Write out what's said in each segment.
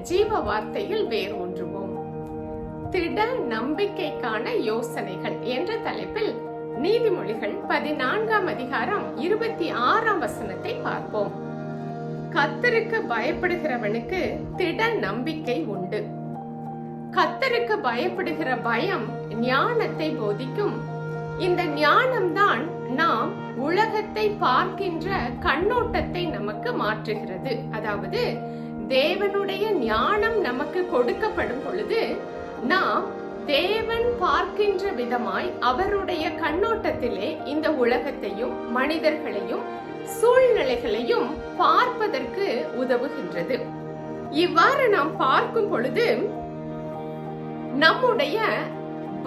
ஜீவ வார்த்தையில் வேரூன்றுவோம். திட நம்பிக்கைக்கான யோசனைகள் என்ற தலைப்பில் நீதிமொழிகள் 14ஆம் அதிகாரம் 26ஆம் வசனத்தை பார்ப்போம். கர்த்தருக்கு பயப்படுகிறவனுக்கு திட நம்பிக்கை உண்டு. கர்த்தருக்கு பயப்படுகிற பயம் ஞானத்தை போதிக்கும். இந்த ஞானம்தான் நாம் உலகத்தை பார்க்கின்ற கண்ணோட்டத்தை நமக்கு மாற்றுகிறது. அதாவது தேவனுடைய ஞானம் நமக்கு கொடுக்கப்படும் பொழுது நாம் தேவன் பார்க்கின்ற விதமாய் அவருடைய கண்ணோட்டத்திலே இந்த உலகத்தையும் மனிதர்களையும் சூழ்நிலைகளையும் பார்ப்பதற்கு உதவுகின்றது. இவ்வாறு நாம் பார்க்கும் பொழுது நம்முடைய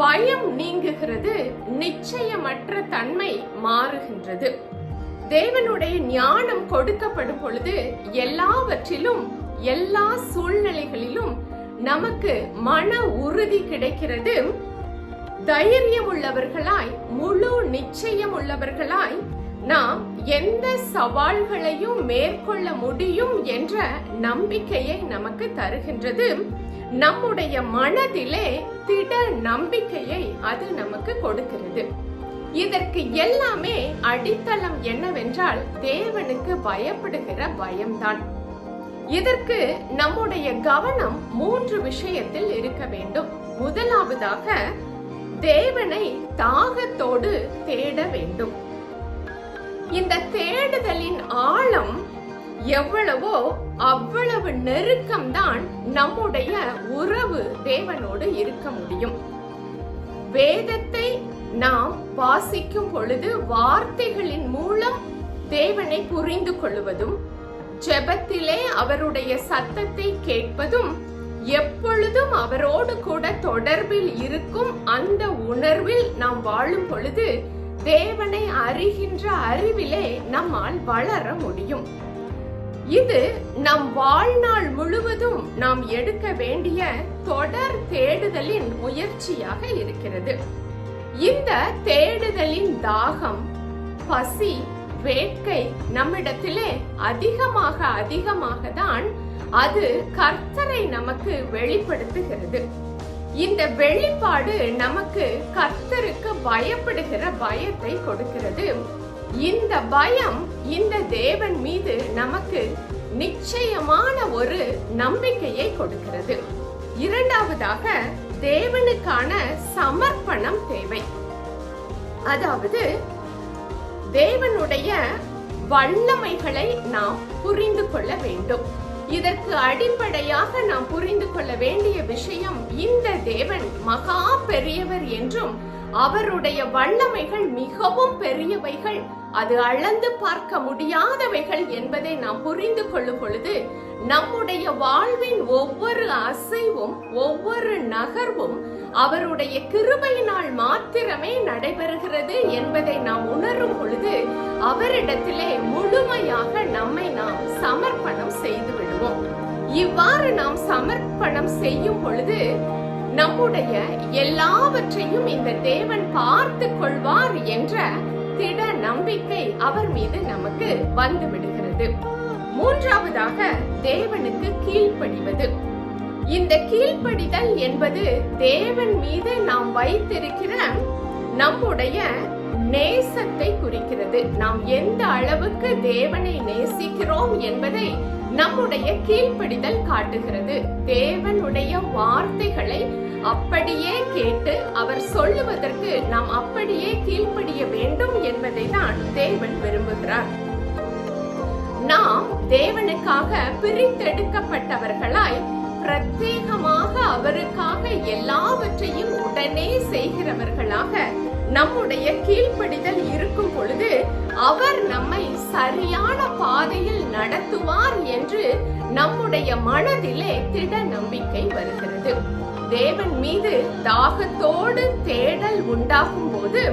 பயம் நீங்குகிறது, நிச்சயமற்ற தன்மை மாறுகின்றது. தேவனுடைய ஞானம் கொடுக்கப்படும் பொழுது எல்லாவற்றிலும் எல்லா சூழ்நிலைகளிலும் நமக்கு மன உறுதி கிடைக்கிறது. தைரியம் உள்ளவர்களாய், முழு நிச்சயம் உள்ளவர்களாய் நாம் எந்த சவால்களையும் மேற்கொள்ள முடியும் என்ற நம்பிக்கையை நமக்கு தருகின்றது. நம்முடைய மனதிலே திட நம்பிக்கையை அது நமக்கு கொடுக்கிறது. இதற்கு எல்லாமே அடித்தளம் என்னவென்றால் தேவனுக்கு பயப்படுகிற பயம்தான். இதற்கு நம்முடைய கவனம் 3 விஷயத்தில் இருக்க வேண்டும். முதலாவதாக தேவனை தாகத்தோடு தேட வேண்டும். இந்த தேடுதலின் ஆழம் எவ்வளவோ அவ்வளவு நெருக்கம்தான் நம்முடைய உறவு தேவனோடு இருக்க முடியும். வேதத்தை நாம் வாசிக்கும் பொழுது வார்த்தைகளின் மூலம் தேவனை புரிந்து கொள்வதும், ஜெபத்திலே அவருடைய சத்தத்தை கேட்பதும், எப்பொழுதும் அவரோடு கூட தொடர்பில் இருக்கும் அந்த உணர்வில் நாம் வாழும் பொழுது தேவனை அறிகின்ற அறிவிலே நம்மால் வளர முடியும். இது நம் வாழ்நாள் முழுவதும் நாம் எடுக்க வேண்டிய தொடர் தேடுதலின் முயற்சியாக இருக்கிறது. இந்த தேடுதலின் தாகம், பசி, வேட்கை நம்மிடத்திலே அதிகமாக தான் அது கர்த்தரை நமக்கு வெளிப்படுத்துகிறது. இந்த வெளிப்பாடு நமக்கு கர்த்தருக்கு பயப்படுகிற பயத்தை கொடுக்கிறது. இந்த பயம் இந்த தேவன் மீது நமக்கு நிச்சயமான ஒரு நம்பிக்கையை கொடுக்கிறது. இரண்டாவதாக தேவனுக்கான சமர்ப்பணம் தேவை. அதாவது தேவனுடைய வல்லமைகளை நாம் புரிந்து கொள்ள வேண்டும். இதற்கு அடிப்படையாக நாம் புரிந்து கொள்ள வேண்டிய விஷயம், இந்த தேவன் மகா பெரியவர் என்றும் அவருடைய வல்லமைகள் மிகவும் பெரியவைகள், அது அளந்து பார்க்க முடியாதவைகள் என்பதை நாம் புரிந்து கொள்ளும் பொழுது நம்முடைய வாழ்வின் ஒவ்வொரு அசைவும் ஒவ்வொரு நகர்வும் அவருடைய கிருபையினால் மாத்திரமே நடைபெறுகிறது என்பதை நாம் உணரும் பொழுது அவரிடத்திலே முழுமையாக நம்மை நாம் சமர்ப்பணம் செய்து விடுவோம். இவ்வாறு நாம் சமர்ப்பணம் செய்யும் பொழுது நம்முடைய எல்லாவற்றையும் இந்த தேவன் பார்த்து கொள்வார் என்ற திட நம்பிக்கை அவர் மீது நமக்கு வந்து விடுகிறது. மூன்றாவதாக தேவனுக்கு கீழ்ப்படிவது. இந்த கீழ்ப்படிதல் என்பது தேவன் மீது நாம் வைத்திருக்கிற நம்முடைய நேசத்தை குறிக்கிறது. நாம் எந்த அளவுக்கு தேவனை நேசிக்கிறோம் என்பதை நம்முடைய கீழ்ப்படிதல் காட்டுகிறது. தேவனுடைய வார்த்தைகளை அப்படியே கேட்டு அவர் சொல்லுவதற்கு நாம் அப்படியே கீழ்ப்படிய வேண்டும் என்பதை தான் தேவன் விரும்புகிறார். நாம் தேவனுக்காக பிரித்தெடுக்கப்பட்டவர்களாய், பிரத்யேகமாக அவருக்காக எல்லாவற்றையும் உடனே செய்கிறவர்களாக நம்முடைய கீழ்ப்படிதல் இருக்கும் பொழுது அவர் நம்மை சரியான பாதையில் நடத்துவார் என்று நம்முடைய மனதிலே திட நம்பிக்கை வருகிறது. தேவன் மீது தாகத்தோடு தேடல் உண்டாகும் போது,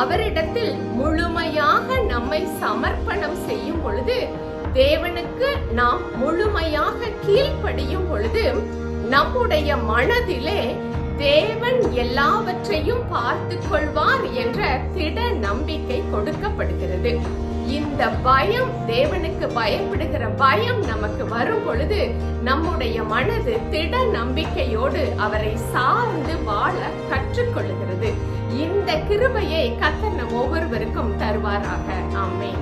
அவரிடத்தில் முழுமையாக நம்மை சமர்ப்பணம் செய்யும் பொழுது, தேவனுக்கு நாம் முழுமையாக கீழ்ப்படியும் பொழுது நம்முடைய மனதிலே தேவன் எல்லாவற்றையும் பார்த்து கொள்வார் என்ற திட நம்பிக்கை கொடுக்கப்படுகிறது. இந்த இந்த பயம், தேவனுக்கு பயப்படுகிற பயம் நமக்கு வரும் பொழுது நம்முடைய மனது திட நம்பிக்கையோடு அவரை சார்ந்து வாழ கற்றுக்கொள்ளுகிறது. இந்த கிருபையை கர்த்தர் நம் ஒவ்வொருவருக்கும் தருவாராக. ஆமென்.